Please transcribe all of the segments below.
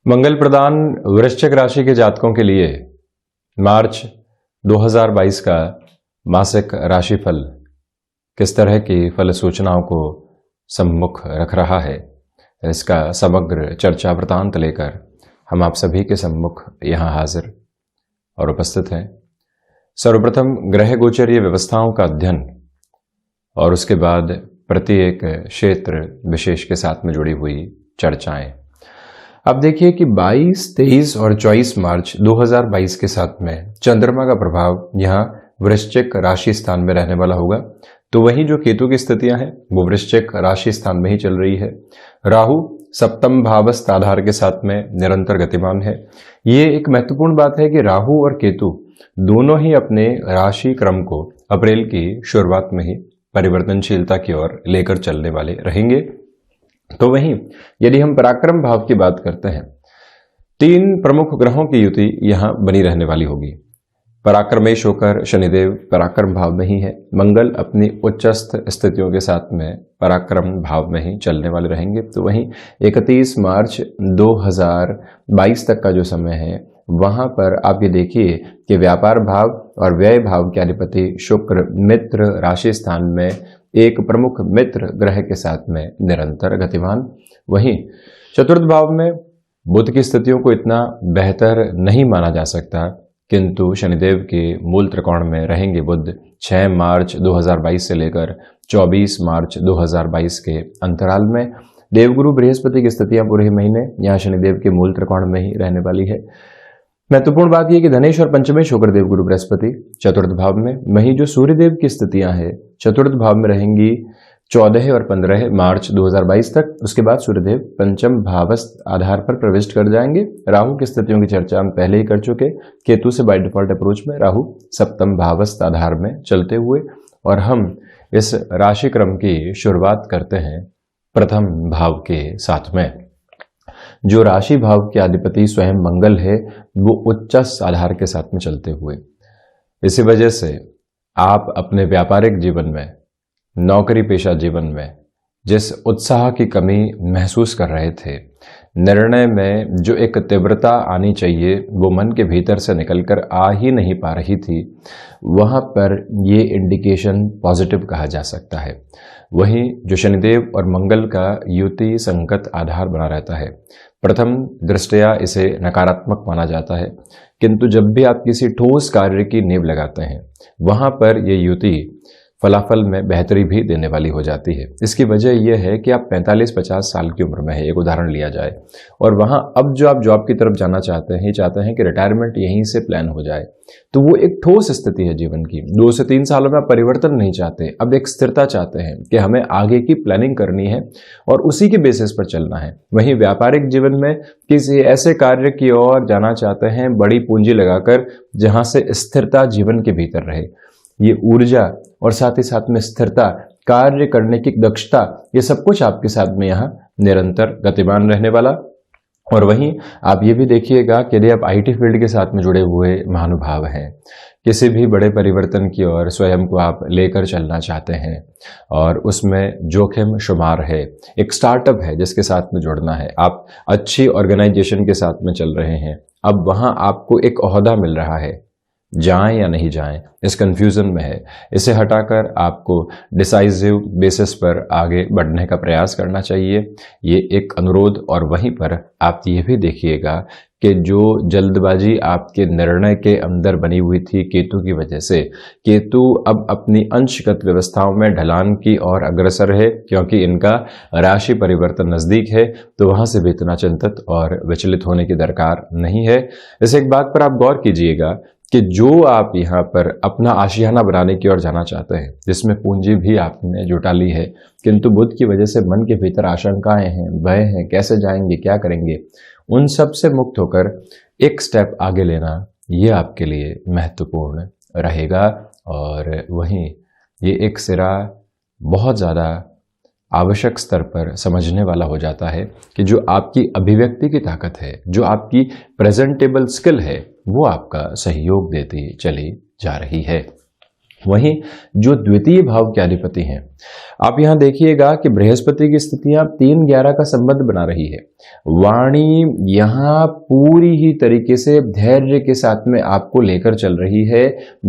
मंगल प्रदान वृश्चिक राशि के जातकों के लिए मार्च 2022 का मासिक राशिफल किस तरह की फल सूचनाओं को सम्मुख रख रहा है, इसका समग्र चर्चा वृतांत लेकर हम आप सभी के सम्मुख यहाँ हाजिर और उपस्थित हैं। सर्वप्रथम ग्रह गोचरीय व्यवस्थाओं का अध्ययन और उसके बाद प्रत्येक क्षेत्र विशेष के साथ में जुड़ी हुई चर्चाएं। अब देखिए कि 22, 23 और 24 मार्च 2022 के साथ में चंद्रमा का प्रभाव यहाँ वृश्चिक राशि स्थान में रहने वाला होगा। तो वहीं जो केतु की स्थितियां हैं वो वृश्चिक राशि स्थान में ही चल रही है। राहु सप्तम भावस्थ आधार के साथ में निरंतर गतिमान है। ये एक महत्वपूर्ण बात है कि राहु और केतु दोनों ही अपने राशि क्रम को अप्रैल की शुरुआत में ही परिवर्तनशीलता की ओर लेकर चलने वाले रहेंगे। तो वहीं यदि हम पराक्रम भाव की बात करते हैं, 3 प्रमुख ग्रहों की युति यहां बनी रहने वाली होगी। पराक्रमेश होकर शनिदेव पराक्रम भाव में ही है। मंगल अपनी उच्चस्थ स्थितियों के साथ में पराक्रम भाव में ही चलने वाले रहेंगे। तो वहीं 31 मार्च 2022 तक का जो समय है वहां पर आप ये देखिए कि व्यापार भाव और व्यय भाव के अधिपति शुक्र मित्र राशि स्थान में एक प्रमुख मित्र ग्रह के साथ में निरंतर गतिमान। वहीं चतुर्थ भाव में बुध की स्थितियों को इतना बेहतर नहीं माना जा सकता, किंतु शनिदेव के मूल त्रिकोण में रहेंगे बुध 6 मार्च 2022 से लेकर 24 मार्च 2022 के अंतराल में। देवगुरु बृहस्पति की स्थितियां पूरे महीने यहाँ शनिदेव के मूल त्रिकोण में ही रहने वाली है। महत्वपूर्ण बात यह कि धनेश और पंचमेश होकर देवगुरु बृहस्पति चतुर्थ भाव में, वहीं जो सूर्यदेव की स्थितियां हैं चतुर्थ भाव में रहेंगी 14 और 15 मार्च 2022 तक। उसके बाद सूर्यदेव पंचम भावस्थ आधार पर प्रविष्ट कर जाएंगे। राहु की स्थितियों की चर्चा हम पहले ही कर चुके। केतु से बाय डिफॉल्ट अप्रोच में राहु सप्तम भावस्थ आधार में चलते हुए, और हम इस राशि क्रम की शुरुआत करते हैं प्रथम भाव के साथ में। जो राशि भाव के अधिपति स्वयं मंगल है वो उच्चस्थ आधार के साथ में चलते हुए, इसी वजह से आप अपने व्यापारिक जीवन में, नौकरी पेशा जीवन में जिस उत्साह की कमी महसूस कर रहे थे, निर्णय में जो एक तीव्रता आनी चाहिए वो मन के भीतर से निकलकर आ ही नहीं पा रही थी, वहां पर ये इंडिकेशन पॉजिटिव कहा जा सकता है। वहीं जो शनिदेव और मंगल का युति संगत आधार बना रहता है, प्रथम दृष्टया इसे नकारात्मक माना जाता है, किंतु जब भी आप किसी ठोस कार्य की नींव लगाते हैं वहां पर ये युति फलाफल में बेहतरी भी देने वाली हो जाती है। इसकी वजह यह है कि आप 45-50 साल की उम्र में है, एक उदाहरण लिया जाए, और वहां अब जो आप जॉब की तरफ जाना चाहते हैं कि रिटायरमेंट यहीं से प्लान हो जाए, तो वो एक ठोस स्थिति है जीवन की। 2 से 3 सालों में आप परिवर्तन नहीं चाहते, अब एक स्थिरता चाहते हैं कि हमें आगे की प्लानिंग करनी है और उसी के बेसिस पर चलना है। वहीं व्यापारिक जीवन में किसी ऐसे कार्य की ओर जाना चाहते हैं बड़ी पूंजी लगाकर, जहां से स्थिरता जीवन के भीतर रहे। ये ऊर्जा और साथ ही साथ में स्थिरता, कार्य करने की दक्षता, ये सब कुछ आपके साथ में यहाँ निरंतर गतिमान रहने वाला। और वहीं आप ये भी देखिएगा कि यदि आप आईटी फील्ड के साथ में जुड़े हुए महानुभाव हैं, किसी भी बड़े परिवर्तन की ओर स्वयं को आप लेकर चलना चाहते हैं और उसमें जोखिम शुमार है, एक स्टार्टअप है जिसके साथ में जुड़ना है, आप अच्छी ऑर्गेनाइजेशन के साथ में चल रहे हैं, अब वहां आपको एक ओहदा मिल रहा है, जाएं या नहीं जाएं इस कंफ्यूजन में है, इसे हटाकर आपको डिसाइसिव बेसिस पर आगे बढ़ने का प्रयास करना चाहिए, ये एक अनुरोध। और वहीं पर आप ये भी देखिएगा कि जो जल्दबाजी आपके निर्णय के अंदर बनी हुई थी केतु की वजह से, केतु अब अपनी अंशगत व्यवस्थाओं में ढलान की ओर अग्रसर है, क्योंकि इनका राशि परिवर्तन नजदीक है, तो वहां से भी इतना चिंतित और विचलित होने की दरकार नहीं है। इस एक बात पर आप गौर कीजिएगा कि जो आप यहाँ पर अपना आशियाना बनाने की ओर जाना चाहते हैं, जिसमें पूंजी भी आपने जुटा ली है, किंतु बुध की वजह से मन के भीतर आशंकाएं हैं, भय हैं, कैसे जाएंगे, क्या करेंगे, उन सब से मुक्त होकर एक स्टेप आगे लेना ये आपके लिए महत्वपूर्ण रहेगा। और वहीं ये एक सिरा बहुत ज़्यादा आवश्यक स्तर पर समझने वाला हो जाता है कि जो आपकी अभिव्यक्ति की ताकत है, जो आपकी प्रेजेंटेबल स्किल है, वो आपका सहयोग देती चली जा रही है। वहीं जो द्वितीय भाव के अधिपति हैं, आप यहां देखिएगा कि बृहस्पति की स्थितियां 3-11 का संबंध बना रही है। वाणी यहां पूरी ही तरीके से धैर्य के साथ में आपको लेकर चल रही है।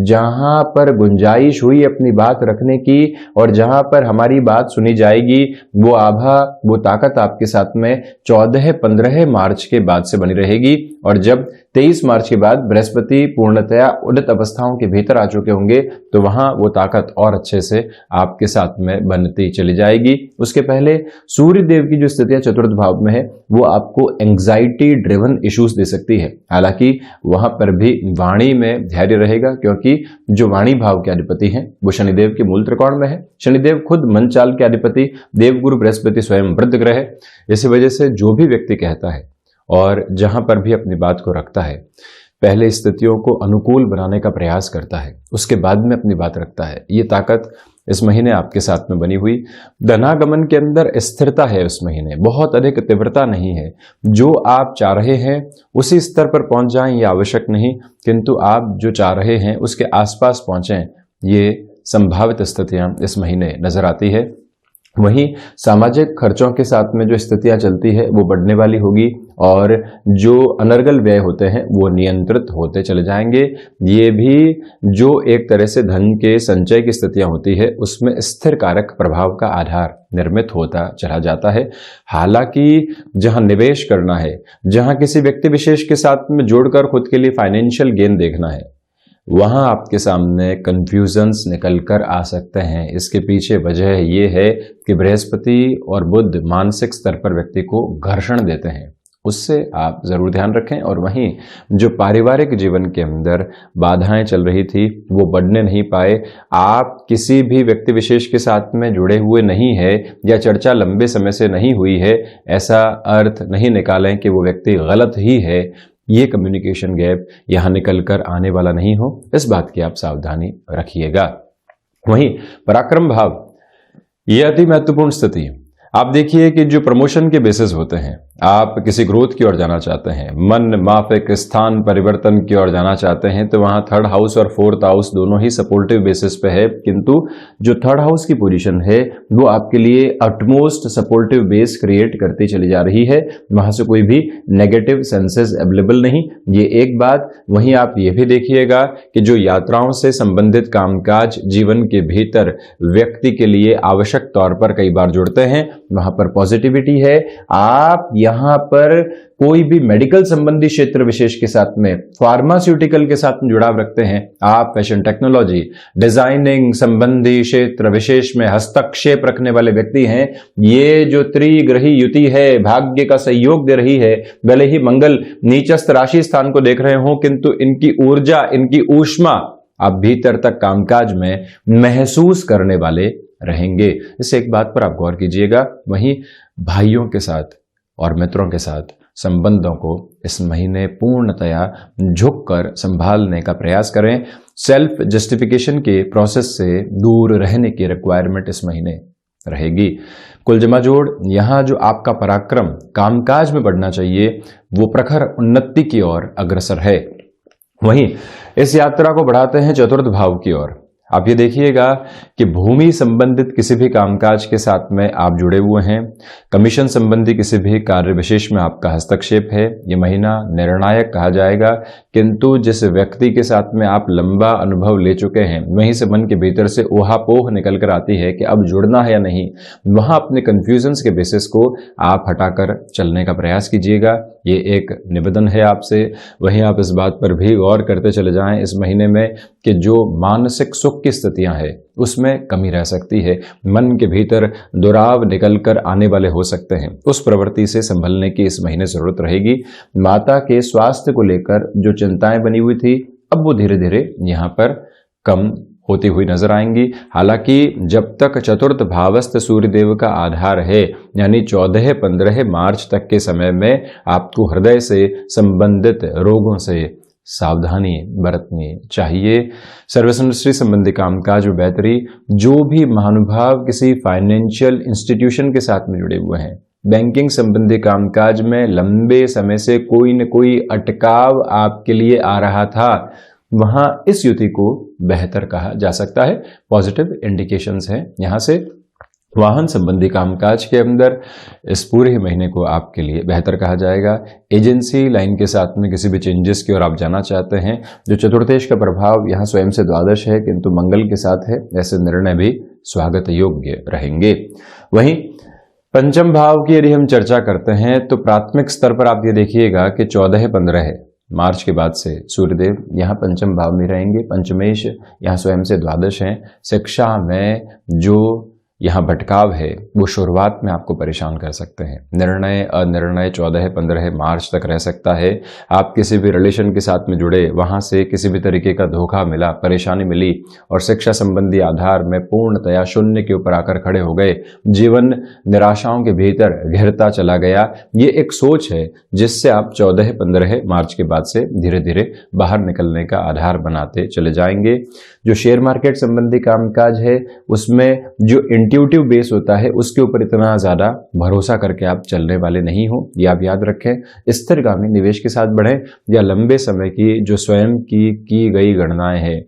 जहां पर गुंजाइश हुई अपनी बात रखने की और जहां पर हमारी बात सुनी जाएगी, वो आभा, वो ताकत आपके साथ में 14-15 मार्च के बाद से बनी रहेगी। और जब 23 मार्च के बाद बृहस्पति पूर्णतया उदित अवस्थाओं के भीतर आ चुके होंगे, तो वहां वो ताकत और अच्छे से आपके साथ में बनती चली जाएगी। उसके पहले सूर्य देव की जो स्थितियां चतुर्थ भाव में है, वो आपको एंग्जाइटी ड्रिवन इश्यूज दे सकती है। हालांकि वहां पर भी वाणी में धैर्य रहेगा, क्योंकि जो वाणी भाव के अधिपति हैं वो शनिदेव के मूल त्रिकोण में है। शनिदेव खुद मन चाल के अधिपति, देवगुरु बृहस्पति स्वयं वृद्ध ग्रह है। इसी वजह से जो भी व्यक्ति कहता है और जहां पर भी अपनी बात को रखता है, पहले स्थितियों को अनुकूल बनाने का प्रयास करता है, उसके बाद में अपनी बात रखता है। ये ताकत इस महीने आपके साथ में बनी हुई। धनागमन के अंदर स्थिरता है इस महीने, बहुत अधिक तीव्रता नहीं है। जो आप चाह रहे हैं उसी स्तर पर पहुंच जाएं ये आवश्यक नहीं, किंतु आप जो चाह रहे हैं उसके आसपास पहुंचें, ये संभावित स्थितियां इस महीने नजर आती है। वहीं सामाजिक खर्चों के साथ में जो स्थितियां चलती है वो बढ़ने वाली होगी और जो अनर्गल व्यय होते हैं वो नियंत्रित होते चले जाएंगे। ये भी जो एक तरह से धन के संचय की स्थितियां होती है उसमें स्थिर कारक प्रभाव का आधार निर्मित होता चला जाता है। हालांकि जहां निवेश करना है, जहां किसी व्यक्ति विशेष के साथ में जोड़कर खुद के लिए फाइनेंशियल गेन देखना है, वहां आपके सामने कंफ्यूजन्स निकल कर आ सकते हैं। इसके पीछे वजह यह है कि बृहस्पति और बुध मानसिक स्तर पर व्यक्ति को घर्षण देते हैं, उससे आप जरूर ध्यान रखें। और वहीं जो पारिवारिक जीवन के अंदर बाधाएं चल रही थी वो बढ़ने नहीं पाए। आप किसी भी व्यक्ति विशेष के साथ में जुड़े हुए नहीं है या चर्चा लंबे समय से नहीं हुई है, ऐसा अर्थ नहीं निकालें कि वो व्यक्ति गलत ही है। ये कम्युनिकेशन गैप यहां निकल कर आने वाला नहीं हो, इस बात की आप सावधानी रखिएगा। वहीं पराक्रम भाव, यह अति महत्वपूर्ण स्थिति। आप देखिए कि जो प्रमोशन के बेसिस होते हैं, आप किसी ग्रोथ की ओर जाना चाहते हैं, मन माफिक स्थान परिवर्तन की ओर जाना चाहते हैं, तो वहां थर्ड हाउस और फोर्थ हाउस दोनों ही सपोर्टिव बेसिस पे है। किंतु जो थर्ड हाउस की पोजीशन है वो आपके लिए अटमोस्ट सपोर्टिव बेस क्रिएट करती चली जा रही है। वहां से कोई भी नेगेटिव सेंसेस अवेलेबल नहीं, ये एक बात। वहीं आप ये भी देखिएगा कि जो यात्राओं से संबंधित कामकाज जीवन के भीतर व्यक्ति के लिए आवश्यक तौर पर कई बार जुड़ते हैं, वहां पर पॉजिटिविटी है। आप यहां पर कोई भी मेडिकल संबंधी क्षेत्र विशेष के साथ में, फार्मास्यूटिकल के साथ में जुड़ाव रखते हैं, आप फैशन टेक्नोलॉजी डिजाइनिंग संबंधी क्षेत्र विशेष में हस्तक्षेप रखने वाले व्यक्ति हैं, ये जो त्रिग्रही युति है भाग्य का सहयोग दे रही है। भले ही मंगल नीचस्थ राशि स्थान को देख रहे हो, किंतु इनकी ऊर्जा, इनकी ऊष्मा आप भीतर तक कामकाज में महसूस करने वाले रहेंगे। इस एक बात पर आप गौर कीजिएगा। वहीं भाइयों के साथ और मित्रों के साथ संबंधों को इस महीने पूर्णतया झुककर संभालने का प्रयास करें। सेल्फ जस्टिफिकेशन के प्रोसेस से दूर रहने की रिक्वायरमेंट इस महीने रहेगी। कुल जमा जोड़, यहां जो आपका पराक्रम कामकाज में बढ़ना चाहिए वो प्रखर उन्नति की ओर अग्रसर है। वहीं इस यात्रा को बढ़ाते हैं चतुर्थ भाव की ओर। आप ये देखिएगा कि भूमि संबंधित किसी भी कामकाज के साथ में आप जुड़े हुए हैं, कमीशन संबंधी किसी भी कार्य विशेष में आपका हस्तक्षेप है, ये महीना निर्णायक कहा जाएगा। किंतु जिस व्यक्ति के साथ में आप लंबा अनुभव ले चुके हैं, वहीं से मन के भीतर से ओहापोह निकल कर आती है कि अब जुड़ना है या नहीं। वहां अपने कंफ्यूजन्स के बेसिस को आप हटाकर चलने का प्रयास कीजिएगा, ये एक निवेदन है आपसे। वहीं आप इस बात पर भी गौर करते चले जाएं इस महीने में कि जो मानसिक सुख की स्थितियां हैं उसमें कमी रह सकती है, मन के भीतर दुराव निकल कर आने वाले हो सकते हैं, उस प्रवृत्ति से संभलने की इस महीने जरूरत रहेगी। माता के स्वास्थ्य को लेकर जो चिंताएं बनी हुई थी, अब वो धीरे धीरे यहाँ पर कम होती हुई नजर आएंगी। हालांकि जब तक चतुर्थ भावस्थ सूर्यदेव का आधार है, यानी 14-15 मार्च तक के समय में आपको हृदय से संबंधित रोगों से सावधानी बरतनी चाहिए। सर्विस इंडस्ट्री संबंधी कामकाज में बेहतरी, जो भी महानुभाव किसी फाइनेंशियल इंस्टीट्यूशन के साथ में जुड़े हुए हैं, बैंकिंग संबंधी कामकाज में लंबे समय से कोई न कोई अटकाव आपके लिए आ रहा था, वहां इस युति को बेहतर कहा जा सकता है। पॉजिटिव इंडिकेशंस हैं यहां से। वाहन संबंधी कामकाज के अंदर इस पूरे ही महीने को आपके लिए बेहतर कहा जाएगा। एजेंसी लाइन के साथ में किसी भी चेंजेस की ओर आप जाना चाहते हैं, जो चतुर्थेश का प्रभाव यहाँ स्वयं से द्वादश है किंतु मंगल के साथ है, ऐसे निर्णय भी स्वागत योग्य रहेंगे। वहीं पंचम भाव की यदि हम चर्चा करते हैं तो प्राथमिक स्तर पर आप ये देखिएगा कि 14-15 मार्च के बाद से सूर्यदेव यहाँ पंचम भाव में रहेंगे। पंचमेश यहाँ स्वयं से द्वादश हैं। शिक्षा में जो यहाँ भटकाव है वो शुरुआत में आपको परेशान कर सकते हैं। निर्णय अनिर्णय 14-15 मार्च तक रह सकता है। आप किसी भी रिलेशन के साथ में जुड़े, वहां से किसी भी तरीके का धोखा मिला, परेशानी मिली और शिक्षा संबंधी आधार में पूर्णतया शून्य के ऊपर आकर खड़े हो गए, जीवन निराशाओं के भीतर घिरता चला गया। ये एक सोच है जिससे आप 14-15 मार्च के बाद से धीरे धीरे बाहर निकलने का आधार बनाते चले जाएंगे। जो शेयर मार्केट संबंधी कामकाज है उसमें जो इंट्यूटिव बेस होता है उसके ऊपर इतना ज्यादा भरोसा करके आप चलने वाले नहीं हो, ये आप याद रखें। स्थिरगामी निवेश के साथ बढ़ें या लंबे समय की जो स्वयं की गई गणनाएं हैं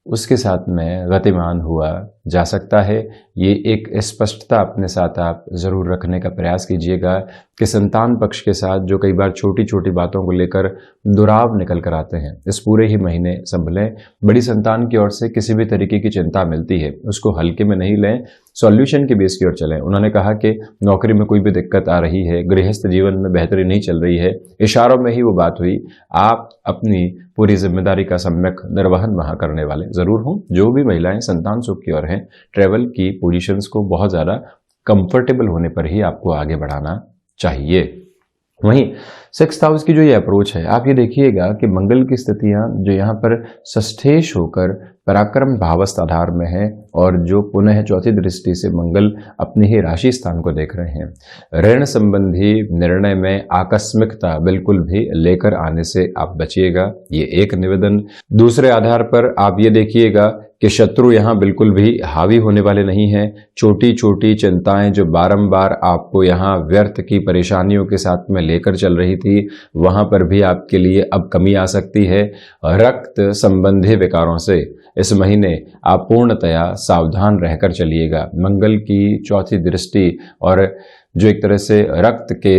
उसके साथ में गतिमान हुआ जा सकता है। ये एक स्पष्टता अपने साथ आप जरूर रखने का प्रयास कीजिएगा कि संतान पक्ष के साथ जो कई बार छोटी छोटी बातों को लेकर दुराव निकल कर आते हैं, इस पूरे ही महीने संभलें। बड़ी संतान की ओर से किसी भी तरीके की चिंता मिलती है उसको हल्के में नहीं लें, सॉल्यूशन के बेस की ओर चलें। उन्होंने कहा कि नौकरी में कोई भी दिक्कत आ रही है, गृहस्थ जीवन में बेहतरी नहीं चल रही है, इशारों में ही वो बात हुई। आप अपनी पूरी जिम्मेदारी का सम्यक निर्वहन वहां करने वाले जरूर हों। जो भी महिलाएं संतान सुख की ओर हैं, ट्रेवल की पोजीशंस को बहुत ज्यादा कंफर्टेबल होने पर ही आपको आगे बढ़ाना चाहिए। वहीं 6th हाउस की जो ये अप्रोच है, आप ये देखिएगा कि मंगल की स्थितियां जो यहाँ पर षष्ठेश होकर पराक्रम भावस्थ आधार में है और जो पुनः चौथी दृष्टि से मंगल अपने ही राशि स्थान को देख रहे हैं। ऋण संबंधी निर्णय में आकस्मिकता बिल्कुल भी लेकर आने से आप बचिएगा, ये एक निवेदन। दूसरे आधार पर आप ये देखिएगा कि शत्रु यहाँ बिल्कुल भी हावी होने वाले नहीं हैं। छोटी छोटी चिंताएं जो बारंबार आपको यहाँ व्यर्थ की परेशानियों के साथ में लेकर चल रही थी, वहां पर भी आपके लिए अब कमी आ सकती है। रक्त संबंधी विकारों से इस महीने आप पूर्णतया सावधान रहकर चलिएगा। मंगल की चौथी दृष्टि और जो एक तरह से रक्त के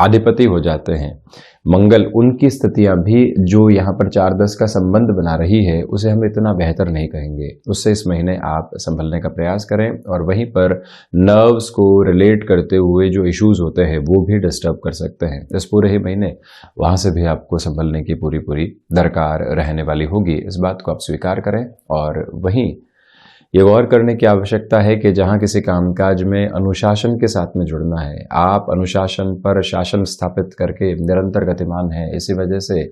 अधिपति हो जाते हैं मंगल, उनकी स्थितियां भी जो यहाँ पर 4-10 का संबंध बना रही है उसे हम इतना बेहतर नहीं कहेंगे। उससे इस महीने आप संभलने का प्रयास करें। और वहीं पर नर्व्स को रिलेट करते हुए जो इश्यूज होते हैं वो भी डिस्टर्ब कर सकते हैं। इस पूरे ही महीने वहां से भी आपको संभलने की पूरी दरकार रहने वाली होगी। इस बात को आप स्वीकार करें। और वहीं ये गौर करने की आवश्यकता है कि जहां किसी कामकाज में अनुशासन के साथ में जुड़ना है, आप अनुशासन पर शासन स्थापित करके निरंतर गतिमान हैं। इसी वजह से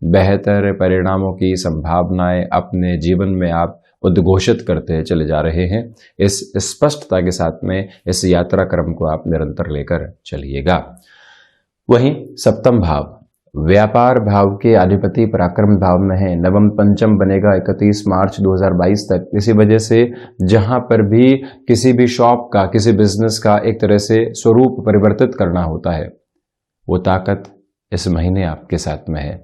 बेहतर परिणामों की संभावनाएं अपने जीवन में आप उद्घोषित करते चले जा रहे हैं। इस स्पष्टता के साथ में इस यात्रा क्रम को आप निरंतर लेकर चलिएगा। वहीं 7वां भाव व्यापार भाव के अधिपति पराक्रम भाव में है। नवम पंचम बनेगा 31 मार्च 2022 तक। इसी वजह से जहां पर भी किसी भी शॉप का, किसी बिजनेस का एक तरह से स्वरूप परिवर्तित करना होता है, वो ताकत इस महीने आपके साथ में है।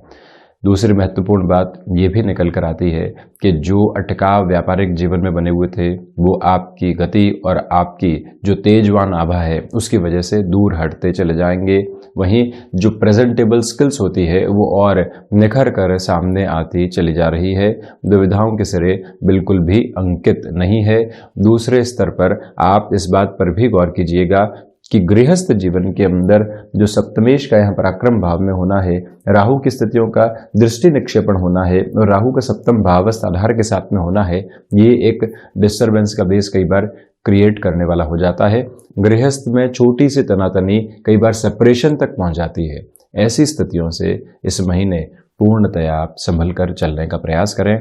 दूसरी महत्वपूर्ण बात ये भी निकल कर आती है कि जो अटकाव व्यापारिक जीवन में बने हुए थे वो आपकी गति और आपकी जो तेजवान आभा है उसकी वजह से दूर हटते चले जाएंगे। वहीं जो प्रेजेंटेबल स्किल्स होती है वो और निखर कर सामने आती चली जा रही है। दुविधाओं के सिरे बिल्कुल भी अंकित नहीं है। दूसरे स्तर पर आप इस बात पर भी गौर कीजिएगा कि गृहस्थ जीवन के अंदर जो सप्तमेश का यहाँ पराक्रम भाव में होना है, राहु की स्थितियों का दृष्टि निक्षेपण होना है और राहु का सप्तम भावस्थ आधार के साथ में होना है, ये एक डिस्टर्बेंस का बेस कई बार क्रिएट करने वाला हो जाता है। गृहस्थ में छोटी सी तनातनी कई बार सेपरेशन तक पहुंच जाती है। ऐसी स्थितियों से इस महीने पूर्णतया आप संभल कर चलने का प्रयास करें।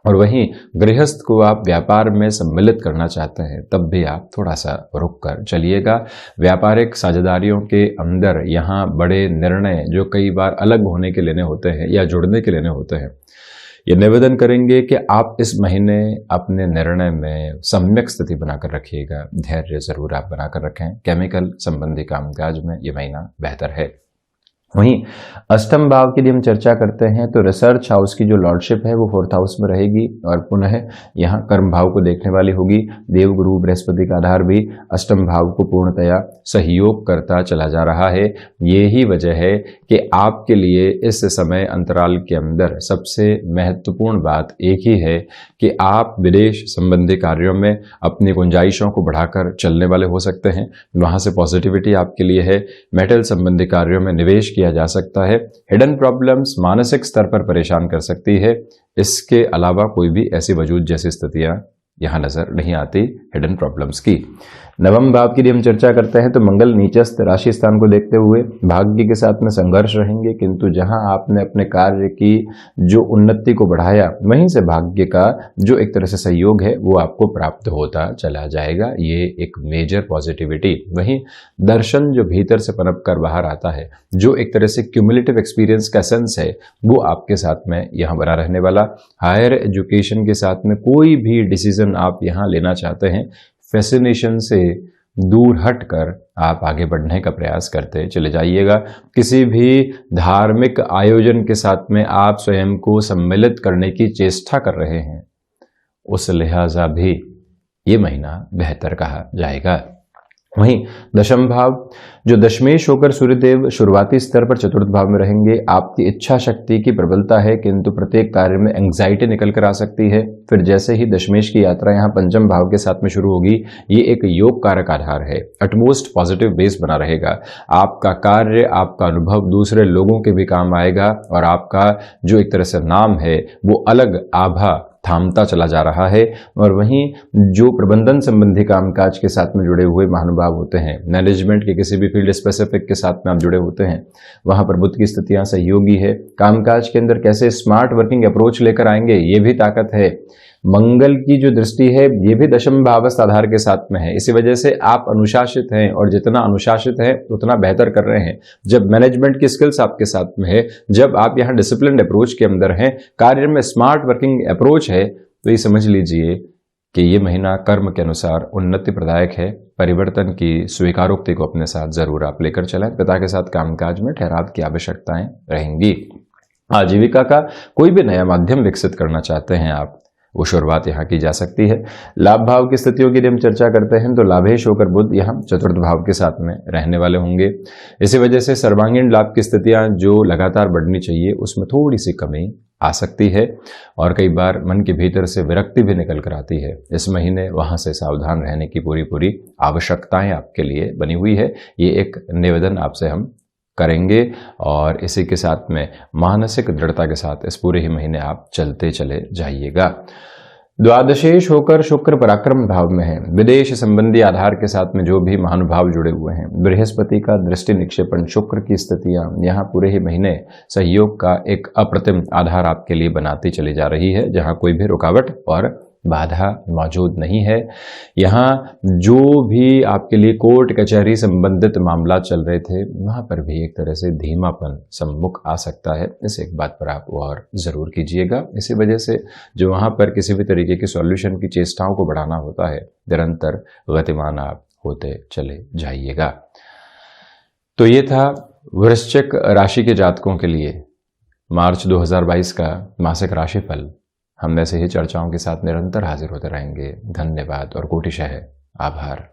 और वहीं गृहस्थ को आप व्यापार में सम्मिलित करना चाहते हैं तब भी आप थोड़ा सा रुक कर चलिएगा। व्यापारिक साझेदारियों के अंदर यहाँ बड़े निर्णय जो कई बार अलग होने के लेने होते हैं या जुड़ने के लेने होते हैं, ये निवेदन करेंगे कि आप इस महीने अपने निर्णय में सम्यक स्थिति बनाकर रखिएगा। धैर्य जरूर आप बनाकर रखें। केमिकल संबंधी कामकाज में ये महीना बेहतर है। वहीं अष्टम भाव की यदि हम चर्चा करते हैं तो रिसर्च हाउस की जो लॉर्डशिप है वो 4th हाउस में रहेगी और पुनः यहाँ कर्म भाव को देखने वाली होगी। देव गुरु बृहस्पति का आधार भी अष्टम भाव को पूर्णतया सहयोग करता चला जा रहा है। ये ही वजह है कि आपके लिए इस समय अंतराल के अंदर सबसे महत्वपूर्ण बात एक ही है कि आप विदेश संबंधी कार्यों में अपनी गुंजाइशों को बढ़ाकर चलने वाले हो सकते हैं। वहाँ से पॉजिटिविटी आपके लिए है। मेटल संबंधी कार्यों में निवेश किया जा सकता है। हिडन प्रॉब्लम्स मानसिक स्तर पर परेशान कर सकती है। इसके अलावा कोई भी ऐसी वजूद जैसी स्थितियां यहां नजर नहीं आती हिडन प्रॉब्लम्स की। नवम भाव की यदि हम चर्चा करते हैं तो मंगल नीचस्थ राशि स्थान को देखते हुए भाग्य के साथ में संघर्ष रहेंगे, किंतु जहां आपने अपने कार्य की जो उन्नति को बढ़ाया वहीं से भाग्य का जो एक तरह से सहयोग है वो आपको प्राप्त होता चला जाएगा। ये एक मेजर पॉजिटिविटी। वहीं दर्शन जो भीतर से पनप कर बाहर आता है, जो एक तरह से क्यूमुलेटिव एक्सपीरियंस का सेंस है, वो आपके साथ में यहाँ बना रहने वाला। हायर एजुकेशन के साथ में कोई भी डिसीजन आप यहाँ लेना चाहते हैं, फैसिनेशन से दूर हटकर आप आगे बढ़ने का प्रयास करते चले जाइएगा। किसी भी धार्मिक आयोजन के साथ में आप स्वयं को सम्मिलित करने की चेष्टा कर रहे हैं, उस लिहाजा भी ये महीना बेहतर कहा जाएगा। वहीं दशम भाव जो दशमेश होकर सूर्यदेव शुरुआती स्तर पर चतुर्थ भाव में रहेंगे। आपकी इच्छा शक्ति की प्रबलता है, किंतु प्रत्येक कार्य में एंग्जाइटी निकल कर आ सकती है। फिर जैसे ही दशमेश की यात्रा यहाँ पंचम भाव के साथ में शुरू होगी, ये एक योग कारक आधार है। अटमोस्ट पॉजिटिव बेस बना रहेगा। आपका कार्य, आपका अनुभव दूसरे लोगों के भी काम आएगा और आपका जो एक तरह से नाम है वो अलग आभा थामता चला जा रहा है। और वहीं जो प्रबंधन संबंधी कामकाज के साथ में जुड़े हुए महानुभाव होते हैं, मैनेजमेंट के किसी भी फील्ड स्पेसिफिक के साथ में आप जुड़े होते हैं, वहां पर बुध की स्थितियां सहयोगी है। कामकाज के अंदर कैसे स्मार्ट वर्किंग अप्रोच लेकर आएंगे, ये भी ताकत है। मंगल की जो दृष्टि है ये भी दशम भावस्थ आधार के साथ में है। इसी वजह से आप अनुशासित हैं और जितना अनुशासित है उतना बेहतर कर रहे हैं। जब मैनेजमेंट की स्किल्स आपके साथ में है, जब आप यहाँ डिसिप्लिन अप्रोच के अंदर हैं, कार्य में स्मार्ट वर्किंग अप्रोच है, तो ये समझ लीजिए कि ये महीना कर्म के अनुसार उन्नति प्रदायक है। परिवर्तन की स्वीकारोक्ति को अपने साथ जरूर आप लेकर चलें। पिता के साथ कामकाज में ठहराव की आवश्यकताएं रहेंगी। आजीविका का कोई भी नया माध्यम विकसित करना चाहते हैं आप, वो शुरुआत यहाँ की जा सकती है। लाभ भाव की स्थितियों की हम चर्चा करते हैं तो लाभेश होकर बुध यहाँ चतुर्थ भाव के साथ में रहने वाले होंगे। इसी वजह से सर्वांगीण लाभ की स्थितियां जो लगातार बढ़नी चाहिए उसमें थोड़ी सी कमी आ सकती है और कई बार मन के भीतर से विरक्ति भी निकल कर आती है। इस महीने वहां से सावधान रहने की पूरी आवश्यकताएं आपके लिए बनी हुई है। ये एक निवेदन आपसे हम करेंगे और इसी के साथ में मानसिक दृढ़ता के साथ इस पूरे ही महीने आप चलते चले जाइएगा। द्वादशेश होकर शुक्र पराक्रम भाव में है। विदेश संबंधी आधार के साथ में जो भी महानुभाव जुड़े हुए हैं, बृहस्पति का दृष्टि निक्षेपण शुक्र की स्थितियां यहाँ पूरे ही महीने सहयोग का एक अप्रतिम आधार आपके लिए बनाती चली जा रही है, जहां कोई भी रुकावट और बाधा मौजूद नहीं है। यहाँ जो भी आपके लिए कोर्ट कचहरी संबंधित मामला चल रहे थे, वहां पर भी एक तरह से धीमापन सम्मुख आ सकता है। इस एक बात पर आप गौर जरूर कीजिएगा। इसी वजह से जो वहां पर किसी भी तरीके की सॉल्यूशन की चेष्टाओं को बढ़ाना होता है, निरंतर गतिमान आप होते चले जाइएगा। तो ये था वृश्चिक राशि के जातकों के लिए मार्च 2022 का मासिक राशिफल। हम ऐसे ही चर्चाओं के साथ निरंतर हाजिर होते रहेंगे। धन्यवाद और कोटिशः आभार।